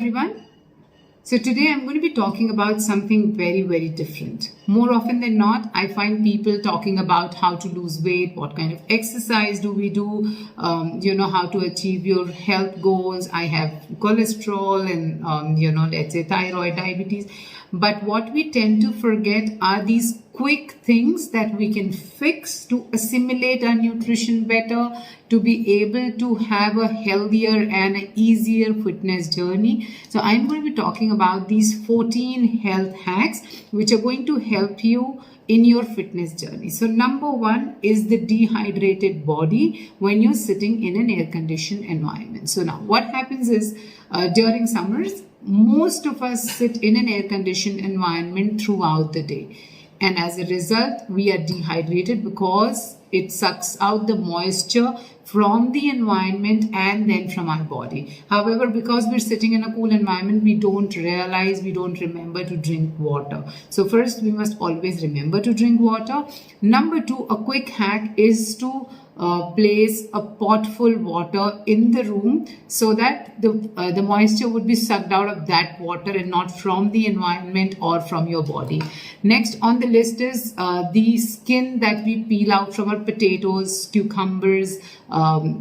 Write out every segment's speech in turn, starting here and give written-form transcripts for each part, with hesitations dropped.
everyone. So today I'm going to be talking about something very, very different. More often than not, I find people talking about how to lose weight, what kind of exercise do we do, how to achieve your health goals. I have cholesterol and, let's say thyroid, diabetes. But what we tend to forget are these quick things that we can fix to assimilate our nutrition better, to be able to have a healthier and an easier fitness journey. So I'm going to be talking about these 14 health hacks which are going to help you in your fitness journey. So number one is the dehydrated body when you're sitting in an air-conditioned environment. So now what happens is during summers, most of us sit in an air-conditioned environment throughout the day. And as a result, we are dehydrated because it sucks out the moisture from the environment and then from our body. However, because we're sitting in a cool environment, we don't remember to drink water. So first, we must always remember to drink water. Number two, a quick hack is to place a pot full water in the room so that the moisture would be sucked out of that water and not from the environment or from your body. Next on the list is the skin that we peel out from our potatoes, cucumbers,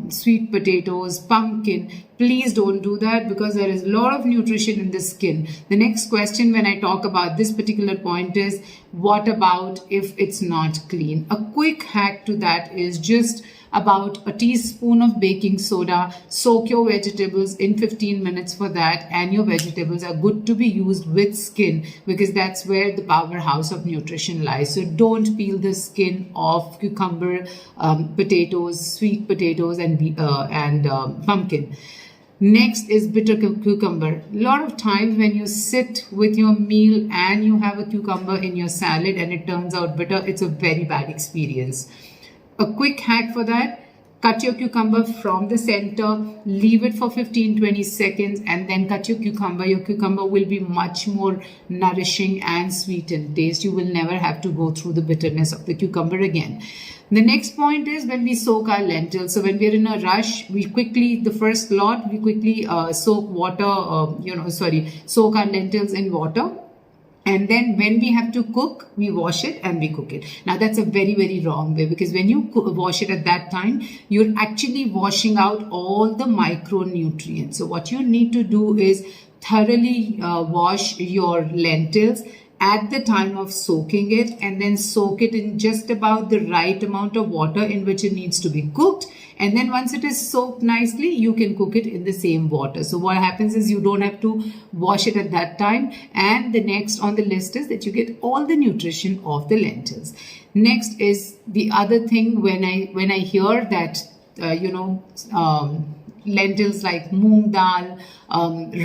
sweet potatoes, pumpkin. Please don't do that because there is a lot of nutrition in the skin. The next question when I talk about this particular point is, what about if it's not clean? A quick hack to that is just about a teaspoon of baking soda. Soak your vegetables in 15 minutes for that, and your vegetables are good to be used with skin because that's where the powerhouse of nutrition lies. So don't peel the skin of cucumber, potatoes, sweet potatoes, and pumpkin. Next is bitter cucumber. A lot of times when you sit with your meal and you have a cucumber in your salad and it turns out bitter, it's a very bad experience. A quick hack for that: cut your cucumber from the center, leave it for 15-20 seconds, and then cut your cucumber. Your cucumber will be much more nourishing and sweet in taste. You will never have to go through the bitterness of the cucumber again. The next point is when we soak our lentils. So when we're in a rush, the first lot, we quickly soak our lentils in water. And then when we have to cook, we wash it and we cook it. Now that's a very, very wrong way, because when you wash it at that time, you're actually washing out all the micronutrients. So what you need to do is thoroughly wash your lentils at the time of soaking it, and then soak it in just about the right amount of water in which it needs to be cooked. And then once it is soaked nicely, you can cook it in the same water. So what happens is you don't have to wash it at that time. And the next on the list is that you get all the nutrition of the lentils. Next is the other thing when I hear that, lentils like moong dal,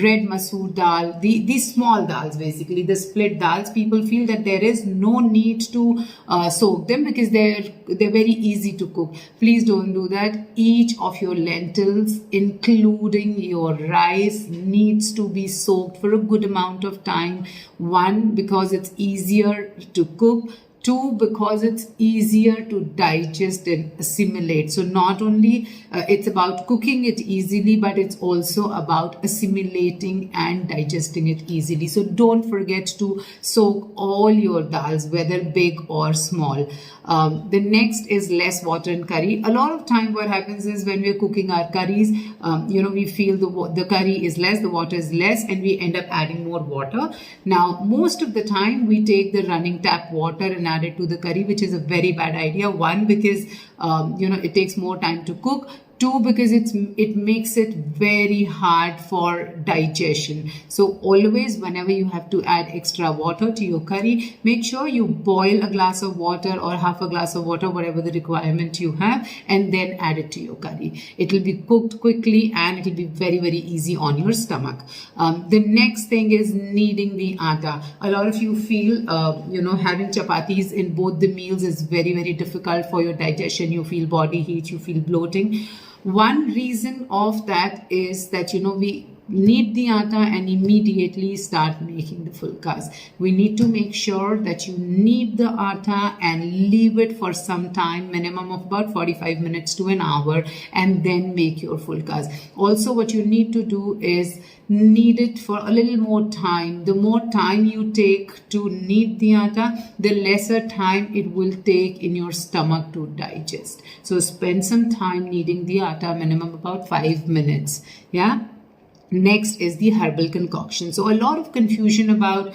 red masoor dal, these small dals, basically the split dals, people feel that there is no need to soak them because they're very easy to cook. Please don't do that. Each of your lentils, including your rice, needs to be soaked for a good amount of time. One, because it's easier to cook. Two, because it's easier to digest and assimilate. So not only it's about cooking it easily, but it's also about assimilating and digesting it easily. So don't forget to soak all your dals, whether big or small. The next is less water in curry. A lot of time what happens is when we're cooking our curries, we feel the curry is less, the water is less, and we end up adding more water. Now, most of the time we take the running tap water and add it to the curry, which is a very bad idea. One, because it takes more time to cook. Two, because it makes it very hard for digestion. So always, whenever you have to add extra water to your curry, make sure you boil a glass of water or half a glass of water, whatever the requirement you have, and then add it to your curry. It will be cooked quickly and it will be very, very easy on your stomach. The next thing is kneading the atta. A lot of you feel, having chapatis in both the meals is very, very difficult for your digestion. You feel body heat, you feel bloating. One reason of that is that, knead the atta and immediately start making the fulkas. We need to make sure that you knead the atta and leave it for some time, minimum of about 45 minutes to an hour, and then make your fulkas. Also, what you need to do is knead it for a little more time. The more time you take to knead the atta, the lesser time it will take in your stomach to digest. So spend some time kneading the atta, minimum about 5 minutes. Yeah. Next is the herbal concoction. So a lot of confusion about,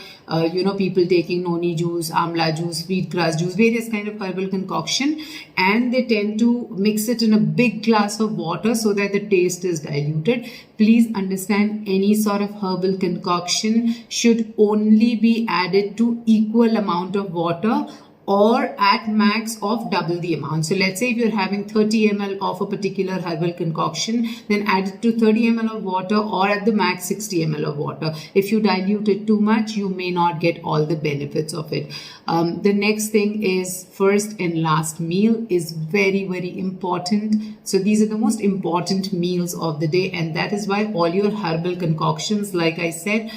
people taking noni juice, amla juice, wheatgrass juice, various kind of herbal concoction, and they tend to mix it in a big glass of water so that the taste is diluted. Please understand, any sort of herbal concoction should only be added to equal amount of water, or at max of double the amount. So let's say if you're having 30 ml of a particular herbal concoction, then add it to 30 ml of water, or at the max 60 ml of water. If you dilute it too much, you may not get all the benefits of it. The next thing is first and last meal is very, very important. So these are the most important meals of the day, and that is why all your herbal concoctions, like I said,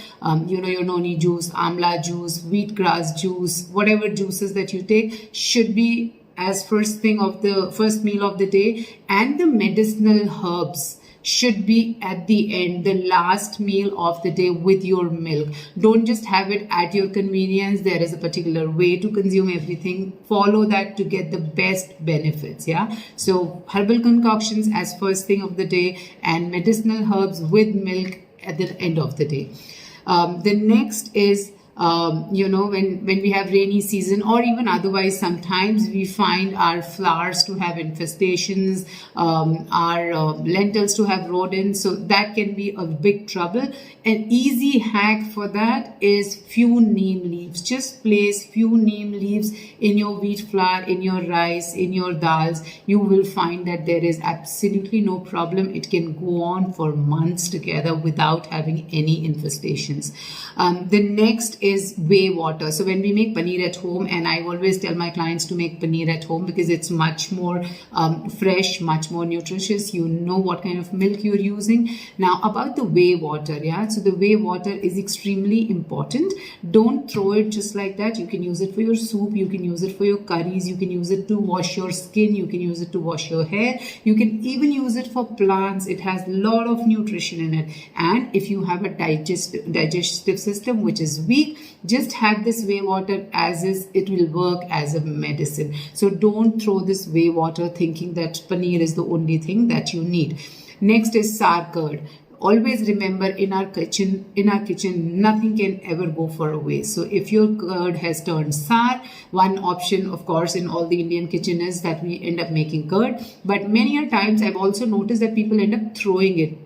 your noni juice, amla juice, wheatgrass juice, whatever juices that you take should be as first meal of the day, and the medicinal herbs should be at the end, the last meal of the day with your milk. Don't just have it at your convenience. There is a particular way to consume everything. Follow that to get the best benefits. Yeah. So herbal concoctions as first thing of the day, and medicinal herbs with milk at the end of the day. The next is when we have rainy season, or even otherwise, sometimes we find our flowers to have infestations, our lentils to have rodents. So that can be a big trouble. An easy hack for that is few neem leaves. Just place few neem leaves in your wheat flour, in your rice, in your dals. You will find that there is absolutely no problem. It can go on for months together without having any infestations. The next is whey water. So when we make paneer at home, and I always tell my clients to make paneer at home because it's much more fresh, much more nutritious. You know what kind of milk you're using. Now about the whey water, yeah. So the whey water is extremely important. Don't throw it just like that. You can use it for your soup. You can use it for your curries. You can use it to wash your skin. You can use it to wash your hair. You can even use it for plants. It has a lot of nutrition in it. And if you have a digestive system which is weak, just have this whey water as is. It will work as a medicine. So don't throw this whey water thinking that paneer is the only thing that you need. Next is sour curd. Always remember, in our kitchen, nothing can ever go for a waste. So if your curd has turned sour, one option, of course, in all the Indian kitchen is that we end up making curd. But many a times I've also noticed that people end up throwing it.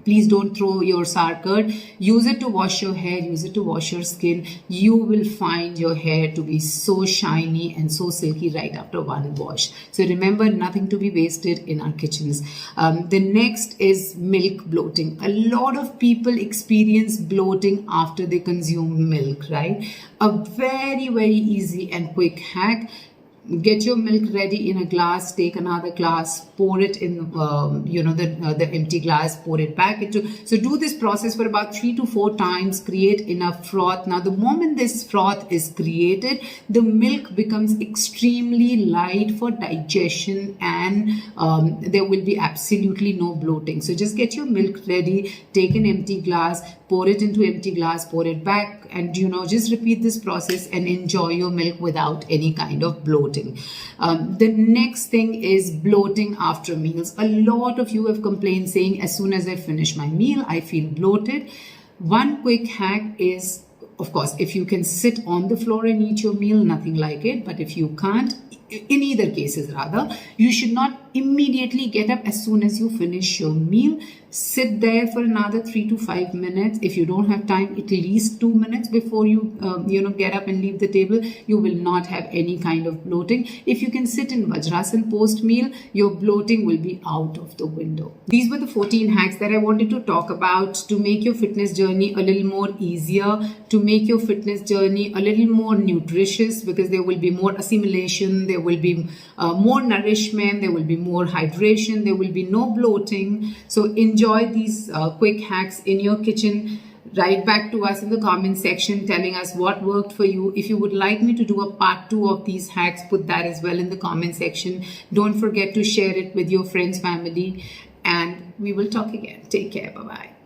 Please don't throw your sour curd. Use it to wash your hair. Use it to wash your skin. You will find your hair to be so shiny and so silky right after one wash. So remember, nothing to be wasted in our kitchens. The next is milk bloating. A lot of people experience bloating after they consume milk, right? A very, very easy and quick hack. Get your milk ready in a glass, take another glass, pour it in, the empty glass, pour it back into. So do this process for about 3 to 4 times, create enough froth. Now, the moment this froth is created, the milk becomes extremely light for digestion, and there will be absolutely no bloating. So just get your milk ready, take an empty glass, pour it into empty glass, pour it back, and just repeat this process and enjoy your milk without any kind of bloating. The next thing is bloating after meals. A lot of you have complained saying, as soon as I finish my meal, I feel bloated. One quick hack is, of course, if you can sit on the floor and eat your meal, nothing like it. But if you can't, in either cases rather, you should not immediately get up as soon as you finish your meal. Sit there for another 3 to 5 minutes. If you don't have time, at least 2 minutes before you get up and leave the table. You will not have any kind of bloating. If you can sit in Vajrasan post meal, your bloating will be out of the window. These were the 14 hacks that I wanted to talk about to make your fitness journey a little more easier, to make your fitness journey a little more nutritious, because there will be more assimilation, there will be more nourishment, there will be more hydration, there will be no bloating. So enjoy these quick hacks in your kitchen. Write back to us in the comment section telling us what worked for you. If you would like me to do a part 2 of these hacks, put that as well in the comment section. Don't forget to share it with your friends, family, and we will talk again. Take care. Bye-bye.